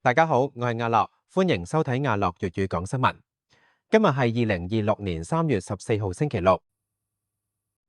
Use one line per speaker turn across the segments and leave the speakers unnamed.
大家好，我係阿樂，歡迎收睇阿樂粵語講新聞。今日係2026年3月14號星期六。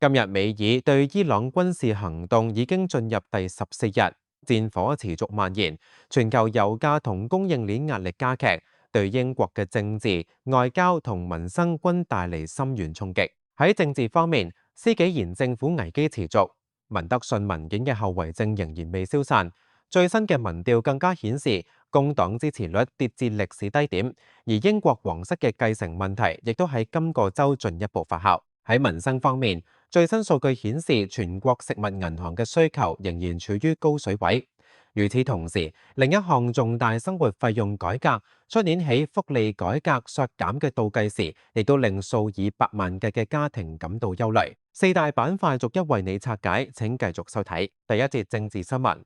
今日美以對伊朗軍事行動已經進入第14日，戰火持續蔓延，全球油價同供應鏈壓力加劇，對英國嘅政治、外交同民生均帶嚟深遠衝擊。喺政治方面，施紀賢政府危機持續，文德遜文件嘅後遺症仍然未消散。最新嘅民調更加顯示，工黨支持率跌至歷史低點，而英國皇室嘅繼承問題亦都喺今個週進一步發酵。喺民生方面，最新數據顯示，全國食物銀行嘅需求仍然處於高水位。與此同時，另一項重大生活費用改革，出年起福利改革削減嘅倒計時，亦都令數以百萬計嘅家庭感到憂慮。四大板塊逐一為你拆解，請繼續收睇。第一節政治新聞。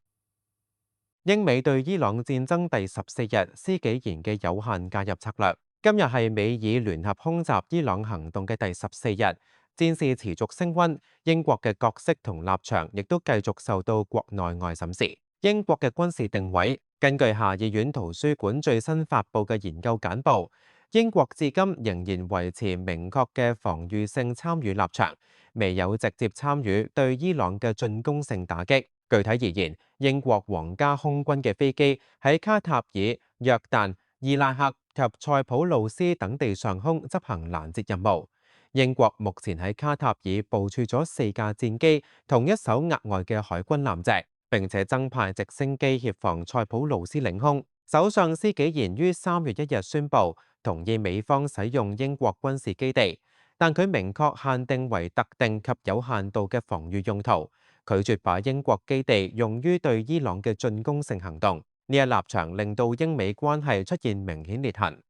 英美對伊朗戰爭第14日，施紀賢嘅有限介入策略。今日係美以聯合空襲伊朗行動嘅第14日，戰事持續升溫，英國嘅角色同立場亦都繼續受到國內外審視。英國嘅軍事定位，根據下議院圖書館最新發布嘅研究簡報，英國至今仍然維持明確嘅防禦性參與立場，未有直接參與對伊朗嘅進攻性打擊。具體而言，英國皇家空軍嘅飛機喺卡塔爾、約旦、伊拉克及塞浦路斯等地上空執行攔截任務。英國目前喺卡塔爾部署咗4架戰機同1艘額外嘅海軍艦隻，並且增派直升機協防塞浦路斯領空。首相施紀賢於3月1日宣布同意美方使用英國軍事基地，但佢明確限定為特定及有限度嘅防禦用途，拒絕把英國基地用於對伊朗嘅進攻性行動。呢一立場令到英美關係出現明顯裂痕。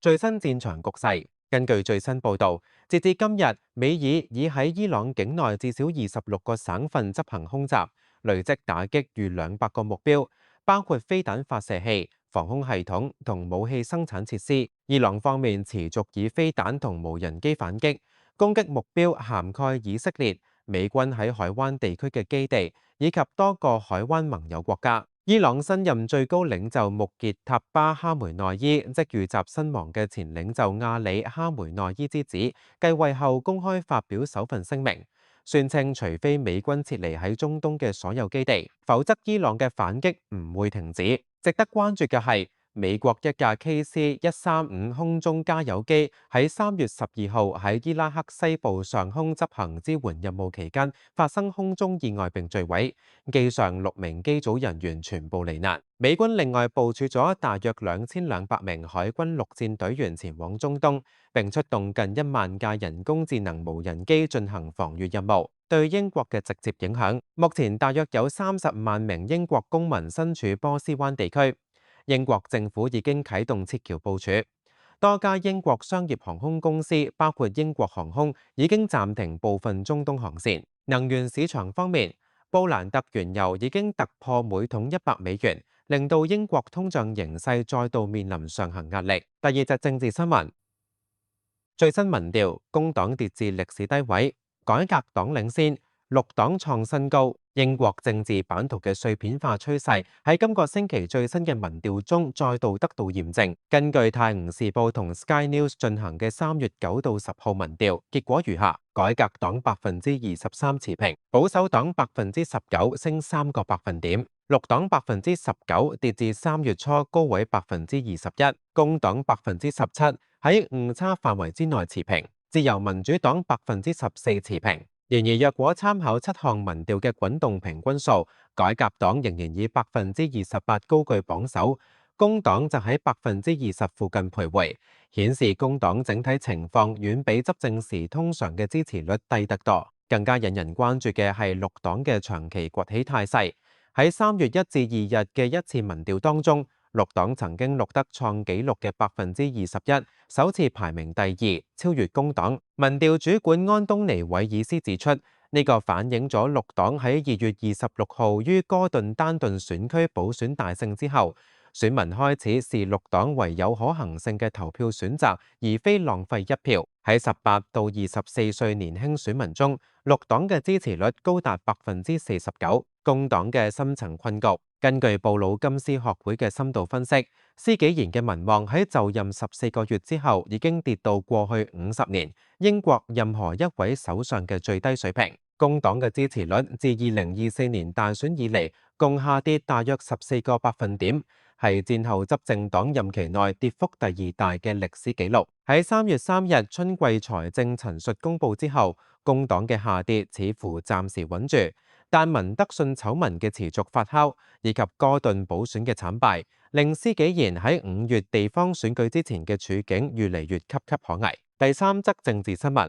最新戰場局勢，根據最新報導，截至今日，美以已喺伊朗境內至少26個省份執行空襲，累積打擊逾200個目標，包括飛彈發射器、防空系統同武器生產設施。伊朗方面持續以飛彈同無人機反擊，攻擊目標涵蓋以色列、美軍喺海灣地區嘅基地，以及多個海灣盟友國家。伊朗新任最高領袖穆傑塔巴哈梅內伊即遇襲身亡嘅前領袖阿里哈梅內伊之子，繼位後公開發表首份聲明，宣稱除非美軍撤離喺中東嘅所有基地，否則伊朗嘅反擊唔會停止。值得關注嘅係，美國一架 KC-135空中加油機喺3月12號喺伊拉克西部上空執行支援任務期間發生空中意外並墜毀，機上6名機組人員全部罹難。美軍另外部署咗大約2200名海軍陸戰隊員前往中東，並出動近1萬架人工智能無人機進行防禦任務。對英國嘅直接影響，目前大約有30萬名英國公民身處波斯灣地區。英國政府已經啟動撤僑部署，多家英國商業航空公司，包括英國航空，已經暫停部分中東航線。能源市場方面，布蘭特原油已經突破每桶$100，令到英國通脹形勢再度面臨上行壓力。第二則政治新聞，最新民調，工黨跌至歷史低位，改革黨領先，綠黨創新高。英國政治版圖嘅碎片化趨勢喺今個星期最新嘅民調中再度得到驗證。根據《泰晤士報》同 Sky News 進行嘅3月9到10號民調，結果如下：改革黨23%持平，保守黨19%升3個百分點，綠黨19%跌至3月初高位21%，工黨17%喺誤差範圍之內持平，自由民主黨14%持平。然而，若果參考7項民調嘅滾動平均數，改革黨仍然以28%高居榜首，工黨就喺20%附近徘徊，顯示工黨整體情況遠比執政時通常嘅支持率低得多。更加引人關注嘅係綠黨嘅長期崛起態勢。喺3月1至2日嘅一次民調當中，綠黨曾經錄得創紀錄嘅21%，首次排名第2，超越工黨。民調主管安東尼韋爾斯指出，呢個反映咗綠黨喺2月26號於哥頓丹頓選區補選大勝之後，選民開始視綠黨為有可行性嘅投票選擇，而非浪費一票。喺18到24歲年輕選民中，綠黨嘅支持率高達49%，工黨嘅深層困局根據布魯金斯學會嘅深度分析，施紀賢嘅民望喺就任14個月之後已經跌到過去50年英國任何一位首相嘅最低水平。工黨嘅支持率自2024年大選以嚟共下跌大約14個百分點，係戰後執政黨任期內跌幅第2大嘅歷史紀錄。喺3月3日春季財政陳述公佈之後，工黨嘅下跌似乎暫時穩住，但文德信醜聞嘅持續發酵，以及哥頓補選嘅慘敗，令施紀賢喺5月地方選舉之前嘅處境越嚟越岌岌可危。第三則政治新聞，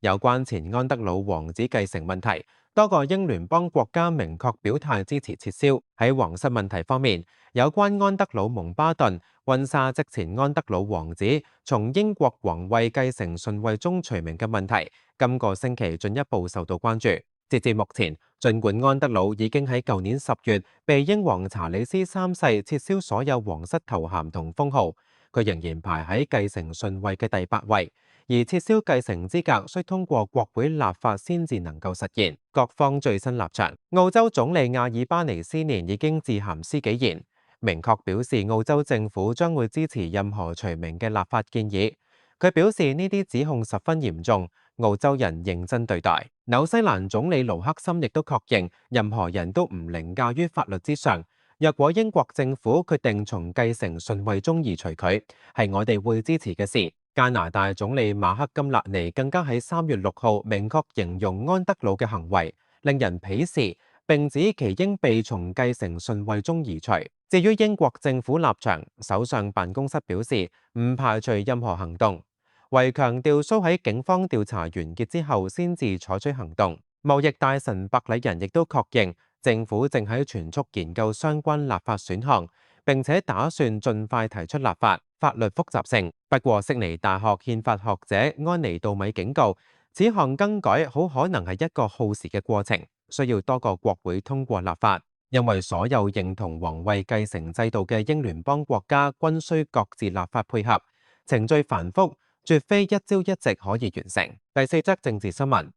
有關前安德魯王子繼承問題，多個英聯邦國家明確表態支持撤銷。喺皇室問題方面，有關安德魯蒙巴頓、溫莎即前安德魯王子從英國皇位繼承順位中除名嘅問題，今個星期進一步受到關注。截至目前，儘管安德魯已經喺舊年10月被英皇查理斯3世撤銷所有皇室頭銜同封號，佢仍然排喺繼承順位嘅第8位。而撤銷繼承資格需通過國會立法先至能夠實現。各方最新立場，澳洲總理阿爾巴尼斯年已經致函施紀賢，明確表示澳洲政府將會支持任何除名嘅立法建議。佢表示呢啲指控十分嚴重，澳洲人認真對待。紐西蘭總理盧克森亦都確認，任何人都唔凌駕於法律之上。若果英國政府決定從繼承順位中移除佢，係我哋會支持嘅事。加拿大總理馬克甘勒尼更加喺3月6號明確形容安德魯嘅行為令人鄙視，並指其應被從繼承順位中移除。至於英國政府立場，首相辦公室表示唔排除任何行動，為強調須喺警方調查完結之後先至採取行動。貿易大臣白禮仁亦都確認，政府正喺全速研究相關立法選項，並且打算盡快提出立法。法律複雜性。不過，悉尼大學憲法學者安妮杜米警告，此項更改好可能係一個耗時嘅過程，需要多個國會通過立法，因為所有認同皇位繼承制度嘅英聯邦國家均需各自立法配合，程序繁複，絕非一朝一夕可以完成。第四則政治新聞，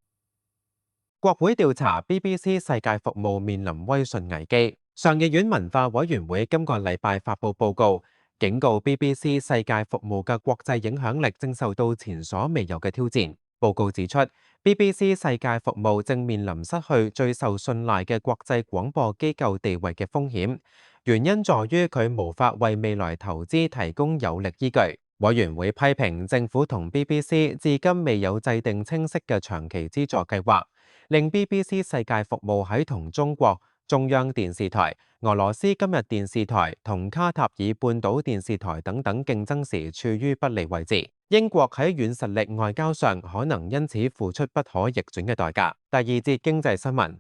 國會調查 BBC 世界服務面臨威信危機。上議院文化委員會今個禮拜發布報告，警告 BBC 世界服務嘅國際影響力正受到前所未有嘅挑戰。報告指出， BBC 世界服務正面臨失去最受信賴嘅國際廣播機構地位嘅風險，原因在於佢無法為未來投資提供有力依據。委員會批評政府同 BBC 至今未有制定清晰嘅長期資助計劃，令 BBC 世界服務喺同中國、中央電視台、俄羅斯今日電視台同卡塔爾半島電視台等等競爭時處於不利位置。英國喺軟實力外交上可能因此付出不可逆轉嘅代價。第二節經濟新聞，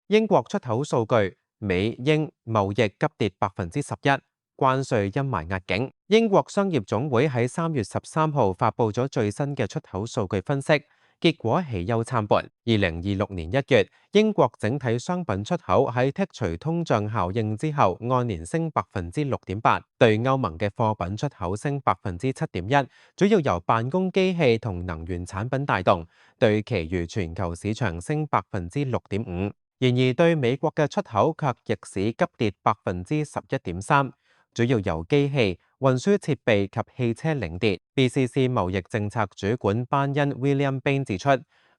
英國出口數據，美英貿易急跌11%，關稅陰霾壓境。英國商業總會喺3月13號發布咗最新嘅出口數據分析。結果喜憂參半。2026年1月，英國整體商品出口喺剔除通脹效應之後，按年升6.8%，對歐盟嘅貨品出口升7.1%，主要由辦公機器同能源產品帶動，對其餘全球市場升6.5%。然而對美國嘅出口卻逆市急跌11.3%。主要由機器、運輸設備及汽車領跌。BCC 貿易政策主管班恩 William Bain 指出，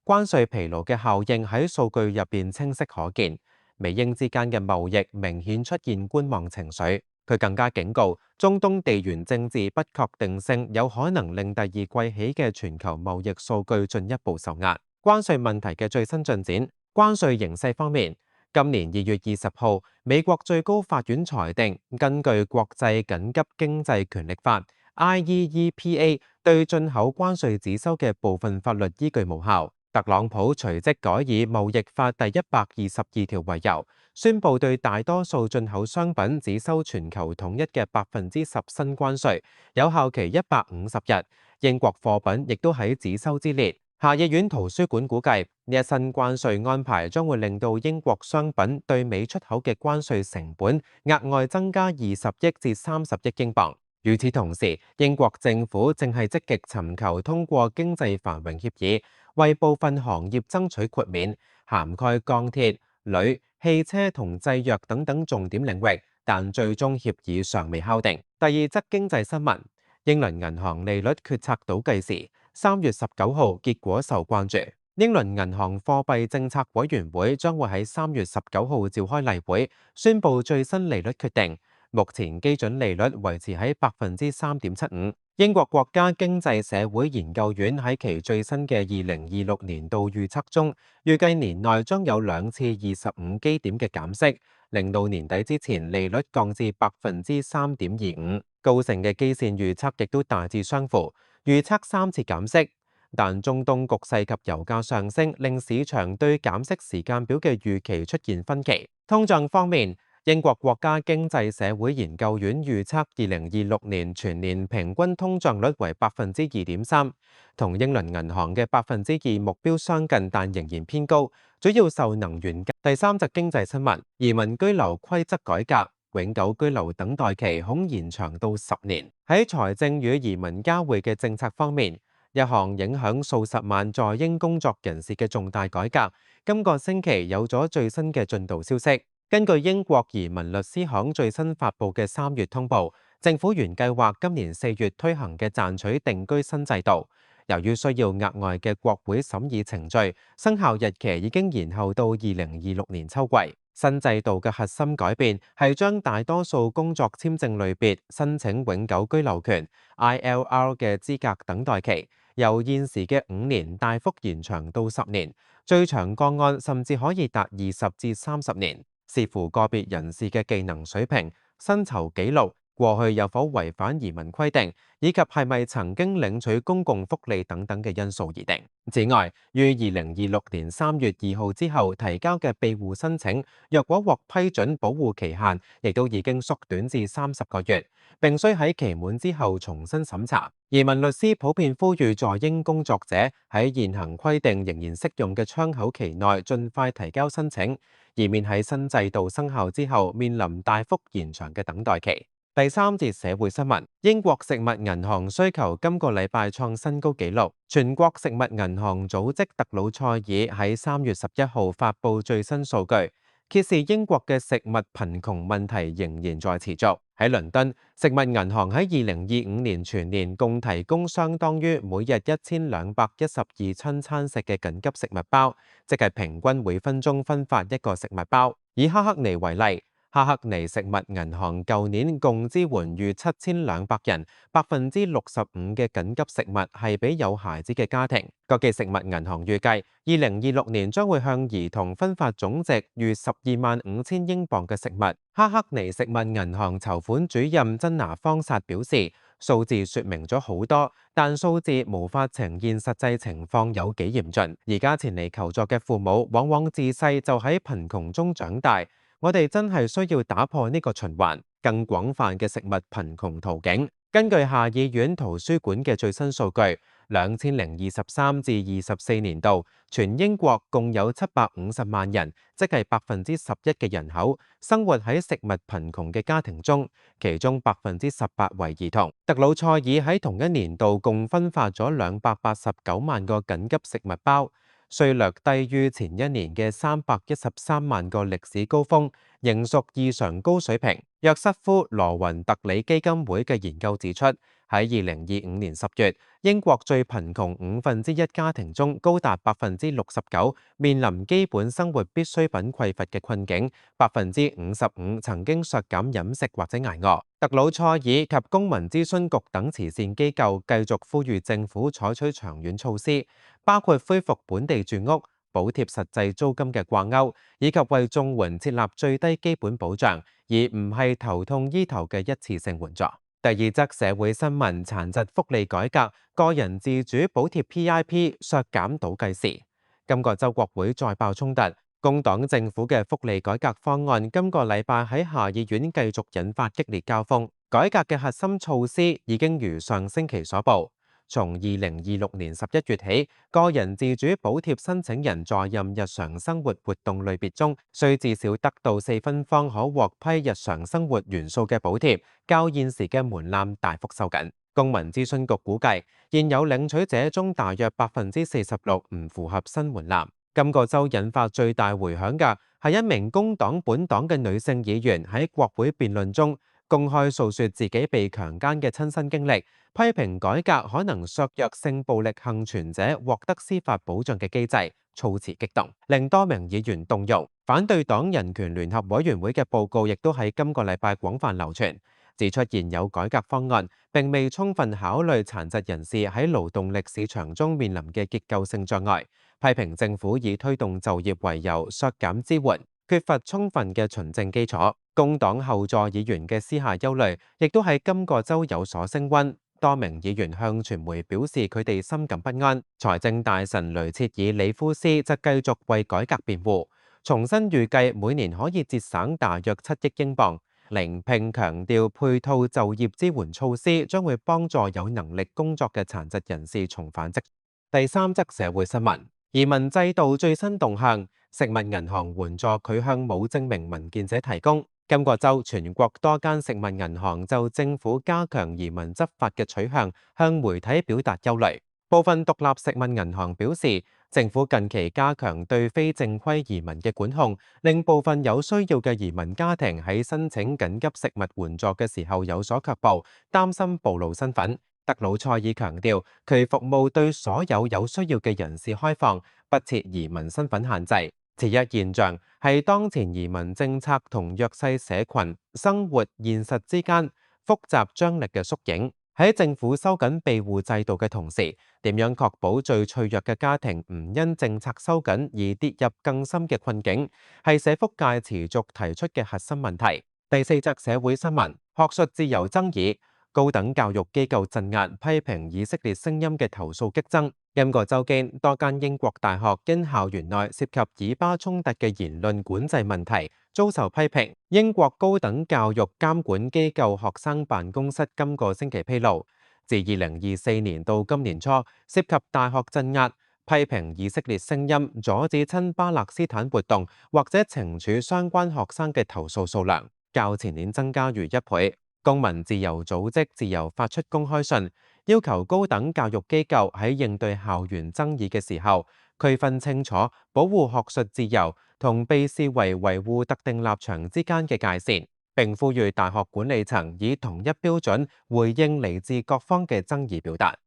關稅疲勞嘅效應喺數據入邊清晰可見，美英之間嘅貿易明顯出現觀望情緒。佢更加警告，中東地緣政治不確定性有可能令第二季起嘅全球貿易數據進一步受壓。關稅問題嘅最新進展，關稅形勢方面。今年2月20號，美國最高法院裁定，根據國際緊急經濟權力法 （IEEPA） 對進口關稅徵收嘅部分法律依據無效。特朗普隨即改以貿易法第122條為由，宣布對大多數進口商品徵收全球統一嘅10%新關稅，有效期150日。英國貨品亦都喺徵收之列。下議院圖書館估計，呢一新關稅安排將會令到英國商品對美出口嘅關稅成本額外增加20億至30億英鎊。與此同時，英國政府正係積極尋求通過經濟繁榮協議，為部分行業爭取豁免，涵蓋鋼鐵、鋁、汽車同製藥等重點領域，但最終協議尚未敲定。第二則經濟新聞，英倫銀行利率決策倒計時，3月19號結果受關注。英倫銀行貨幣政策委員會將會喺3月19號召開例會，宣布最新利率決定。目前基準利率維持喺3.75%。英國國家經濟社會研究院喺其最新嘅2026年度預測中，預計年內將有2次25基點嘅減息，令到年底之前利率降至3.25%。高盛嘅基線預測亦都大致相符，預測3次減息。但中東局勢及油價上升，令市場對減息時間表嘅預期出現分歧。通脹方面，英國國家經濟社會研究院預測2026年全年平均通脹率為2.3%，同英倫銀行嘅2%目標相近，但仍然偏高，主要受能源。第三則經濟新聞，移民居留規則改革。永久居留等待期恐延長到10年。喺財政與移民交匯嘅政策方面，一項影響數十萬在英工作人士嘅重大改革，今個星期有咗最新嘅進度消息。根據英國移民律師行最新發布嘅3月通報，政府原計劃今年4月推行嘅賺取定居新制度，由於需要額外嘅國會審議程序，生效日期已經延後到2026年秋季。新制度嘅核心改變係將大多數工作簽證類別申請永久居留權 （ILR） 嘅資格等待期，由現時嘅5年大幅延長到10年，最長個案甚至可以達20至30年。視乎個別人士嘅技能水平、薪酬記錄、過去有否違反移民規定，以及係咪曾經領取公共福利等嘅因素而定。此外，於2026年3月2號之後提交嘅庇護申請，若果獲批准，保護期限亦都已經縮短至30個月，並需喺期滿之後重新審查。移民律師普遍呼籲在英工作者喺現行規定仍然適用嘅窗口期內盡快提交申請，以免喺新制度生效之後面臨大幅延長嘅等待期。第三節社會新聞，英國食物銀行需求今個禮拜創新高紀錄。全國食物銀行組織特魯塞爾喺3月11號發布最新數據，揭示英國嘅食物貧窮問題仍然在持續。喺倫敦，食物銀行喺2025年全年共提供相當於每日1212餐餐食嘅緊急食物包，即係平均每分鐘分發1個食物包。以哈克尼為例，哈克尼食物銀行舊年共支援逾7200人，65%嘅緊急食物係俾有孩子嘅家庭。國際食物銀行預計，2026年將會向兒童分發總值逾125000英鎊嘅食物。哈克尼食物銀行籌款主任珍拿方薩表示，數字說明咗好多，但數字無法呈現實際情況有幾嚴峻。而家前嚟求助嘅父母往往自細就喺貧窮中長大。我哋真係需要打破呢個循環，更廣泛嘅食物貧窮途徑。根據下議院圖書館嘅最新數據，2023至24年度，全英國共有750萬人，即係11%嘅人口，生活喺食物貧窮嘅家庭中，其中18%為兒童。特魯塞爾喺同一年度共分發咗289萬個緊急食物包，雖略低於前一年嘅313萬個歷史高峰，仍屬異常高水平。約瑟夫·羅雲特里基金會嘅研究指出，喺2025年10月，英國最貧窮1/5家庭中，高達69%面臨基本生活必需品匱乏嘅困境，55%曾經削減飲食或者捱餓。特魯塞爾及公民諮詢局等慈善機構繼續呼籲政府採取長遠措施，包括恢復本地住屋、補貼實際租金嘅掛鈎，以及為綜援設立最低基本保障，而唔係頭痛醫頭嘅一次性援助。第二則社會新聞：殘疾福利改革，個人自主補貼 PIP 削減倒計時。今個週國會再爆衝突，工黨政府嘅福利改革方案今個禮拜喺下議院繼續引發激烈交鋒。改革嘅核心措施已經如上星期所報。從2026年11月起，個人自主補貼申請人在任日常生活活動類別中，需至少得到4分方可獲批日常生活元素嘅補貼，較現時嘅門檻大幅收緊。公民諮詢局估計，現有領取者中大約46%唔符合新門檻。今個週引發最大迴響嘅係一名工黨本黨嘅女性議員喺國會辯論中公開訴說自己被強姦嘅親身經歷，批評改革可能削弱性暴力幸存者獲得司法保障嘅機制，措辭激動，令多名議員動容。反對黨人權聯合委員會嘅報告亦都喺今個禮拜廣泛流傳，指出現有改革方案並未充分考慮殘疾人士喺勞動力市場中面臨嘅結構性障礙，批評政府以推動就業為由削減支援，缺乏充分嘅循證基礎。工黨後座議員嘅私下憂慮亦都喺今個週有所升溫，多名議員向傳媒表示佢哋深感不安。財政大臣雷切爾里夫斯則繼續為改革辯護，重新預計每年可以節省大約7億英鎊。並強調配套就業支援措施將會幫助有能力工作嘅殘疾人士重返職場。第三則社會新聞：移民制度最新動向，食物銀行援助佢向冇證明文件者提供。今個週，全國多間食物銀行就政府加強移民執法嘅取向，向媒體表達憂慮。部分獨立食物銀行表示，政府近期加強對非正規移民嘅管控，令部分有需要嘅移民家庭喺申請緊急食物援助嘅時候有所卻步，擔心暴露身份。德魯塞爾強調，其服務對所有有需要嘅人士開放，不設移民身份限制。此一現象係當前移民政策同弱勢社群生活現實之間複雜張力嘅縮影。喺政府收緊庇護制度嘅同時，點樣確保最脆弱嘅家庭唔因政策收緊而跌入更深嘅困境，係社福界持續提出嘅核心問題。第四則社會新聞：學術自由爭議，高等教育機構鎮壓批評以色列聲音嘅投訴激增。今個週間，多間英國大學因校園內涉及以巴衝突嘅言論管制問題遭受批評。英國高等教育監管機構學生辦公室今個星期披露，自2024年到今年初，涉及大學鎮壓、批評以色列聲音、阻止親巴勒斯坦活動或者懲處相關學生嘅投訴數量，較前年增加逾1倍。公民自由組織自由發出公開信，要求高等教育機構喺應對校園爭議嘅時候，區分清楚保護學術自由同被視為維護特定立場之間嘅界線，並呼籲大學管理層以同一標準回應嚟自各方嘅爭議表達。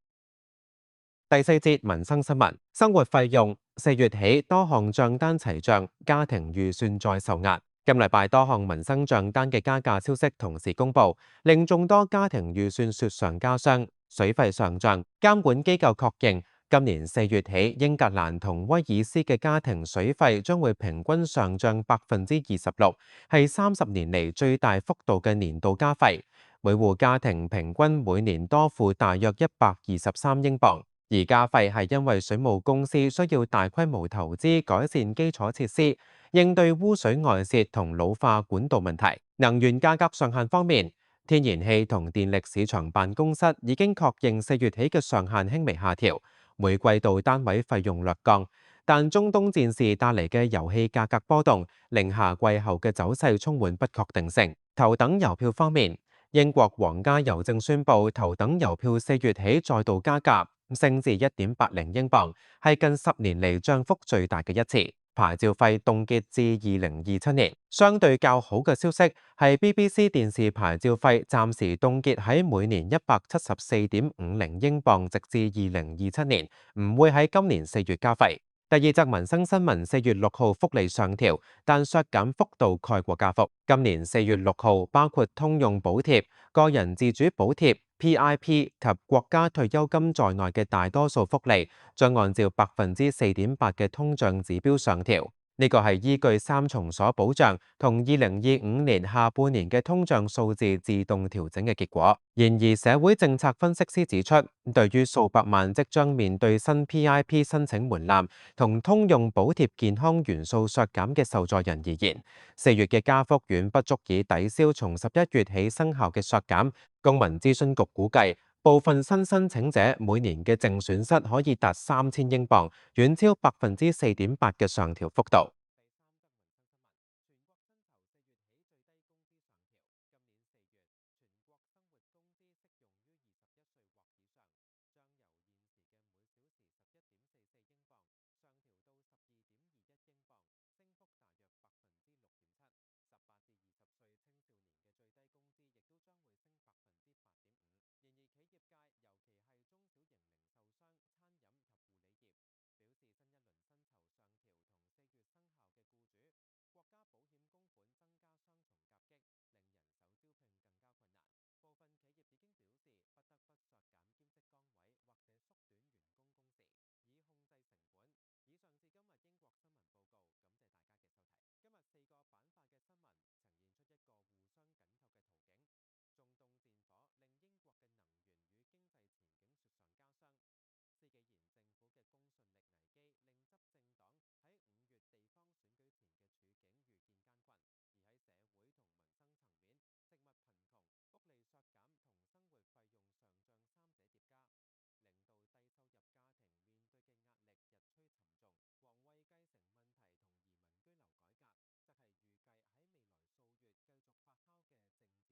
第四節民生新聞：生活費用4月起多項帳單齊漲，家庭預算再受壓。今禮拜多項民生帳單嘅加價消息同時公布，令眾多家庭預算雪上加霜。水費上漲，監管機構確認今年4月起，英格蘭同威爾斯嘅家庭水費將會平均上漲26%，係30年嚟最大幅度嘅年度加費。每戶家庭平均每年多付大約123英鎊。而加費係因為水務公司需要大規模投資改善基礎設施，應對污水外泄同老化管道問題。能源價格上限方面，天然氣同電力市場辦公室已經確認4月起嘅上限輕微下調，每季度單位費用略降。但中東戰事帶嚟嘅油氣價格波動，令夏季後嘅走勢充滿不確定性。頭等郵票方面，英國皇家郵政宣布頭等郵票4月起再度加價，升至1.80英鎊，係近10年嚟漲幅最大嘅一次。牌照費凍結至2027年。相對較好嘅消息係 BBC 電視牌照費暫時凍結喺每年174.50英鎊，直至2027年，唔會喺今年4月加費。第二則民生新聞：4月6號福利上調，但削減幅度蓋過加幅。今年4月6號，包括通用補貼、個人自主補貼、PIP 及國家退休金在內嘅大多數福利，將按照4.8%嘅通脹指標上調。呢個係依據三重鎖保障同2025年下半年嘅通脹數字自動調整嘅結果。然而，社會政策分析師指出，對於數百萬即將面對新 PIP 申請門檻同通用補貼健康元素削減嘅受助人而言，4月嘅加幅遠不足以抵消從11月起生效嘅削減。公民諮詢局估計，部分新申請者每年嘅淨損失可以達3000英鎊，遠超4.8%嘅上調幅度。工資亦都將會升8.5%。然而，企業界尤其係中小型零售商、餐飲及護理業表示，新一輪薪酬上調同4月生效嘅僱主國家保險供款增加雙重夾擊，令人手招聘更加困難。部分企業已經表示不得不削減兼職崗位或者縮短員工工時，以控制成本。以上是今日英國新聞報告，感謝大家嘅收睇。今日4個板塊嘅新聞呈現出一個互相緊扣嘅圖景。中東戰火令英國嘅能源與經濟前景雪上加霜。施紀賢政府嘅公信力危機令執政黨喺5月地方選舉前嘅處境愈見艱困。而喺社會同民生層面，食物貧窮、福利削減同生活費用上漲三者疊加，令到低收入家庭面對嘅壓力日趨沉重。皇位繼承問題同移民居留改革，則係預計喺未來數月繼續發酵嘅政治